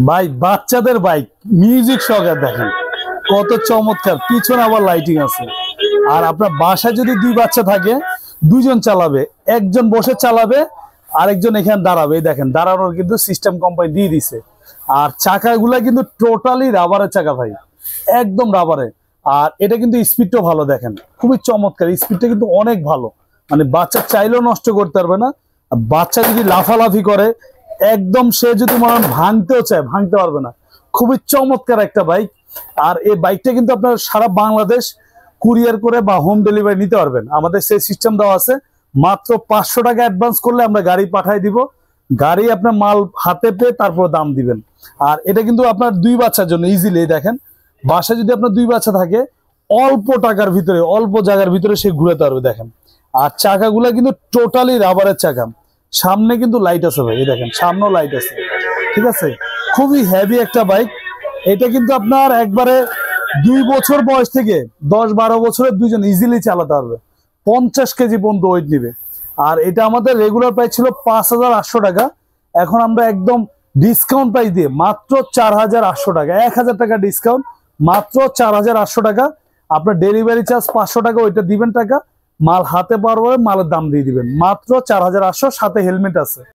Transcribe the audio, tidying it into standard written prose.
ভাই বাচ্চাদের bike music সহকারে দেখেন কত চমৎকার, পিছনে আবার লাইটিং আছে। আর আপনার বাসায় যদি দুই বাচ্চা থাকে, দুইজন চালাবে, একজন বসে চালাবে, আরেকজন এখানে দাঁড়াবে। এই দেখেন দাঁড়ানোর কিন্তু সিস্টেম কোম্পানি দিয়ে দিছে। আর চাকাগুলা কিন্তু টোটালি রাবারের চাকা ভাই, একদম রাবারে। আর এটা কিন্তু স্পিডটাও ভালো, দেখেন খুবই চমৎকার, স্পিডটা কিন্তু অনেক ভালো। মানে বাচ্চা চাইলেও নষ্ট করতে পারবে না। আর বাচ্চা যদি লাফালাফি করে একদম, সে যদি মনে হয় ভাঙতেও চায় ভাঙতে পারবে না। খুবই চমৎকার একটা বাইক। আর এই বাইকটা কিন্তু আপনার সারা বাংলাদেশ কুরিয়ার করে বা হোম ডেলিভারি নিতে পারবেন। আমাদের সেই সিস্টেম দেওয়া আছে। মাত্র 500 টাকা অ্যাডভান্স করলে আমরা গাড়ি পাঠাই দিব। গাড়ি আপনার মাল হাতে পেয়ে তারপর দাম দিবেন। আর এটা কিন্তু আপনার দুই বাচ্চার জন্য ইজিলি, দেখেন বাসায় যদি আপনার দুই বাচ্চা থাকে, অল্প টাকার ভিতরে অল্প জায়গার ভিতরে সে ঘুরাতে পারবে। দেখেন আর চাকাগুলা কিন্তু টোটালি রাবারের চাকা। সামনে কিন্তু লাইট আছে ভাই, এই দেখেন সামনেও লাইট আছে, ঠিক আছে। খুবই হেভি একটা বাইক। এটা কিন্তু আপনার একবারে 2 বছর বয়স থেকে 10-12 বছরের দুইজন ইজিলি চালাতে পারবে। 50 কেজি পর্যন্ত ওয়েট নিবে। আর এটা আমাদের রেগুলার প্রাইস ছিল 5800 টাকা। এখন আমরা একদম ডিসকাউন্ট প্রাইস দিয়ে মাত্র 4800 টাকা, 1000 টাকা ডিসকাউন্ট, মাত্র 4800 টাকা। আপনার ডেলিভারি চার্জ 500 টাকা, ওইটা দিবেন টাকা। মাল হাতে পাওয়ার পরে মালের দাম দিয়ে দিবেন। মাত্র 4800, সাথে হেলমেট আছে।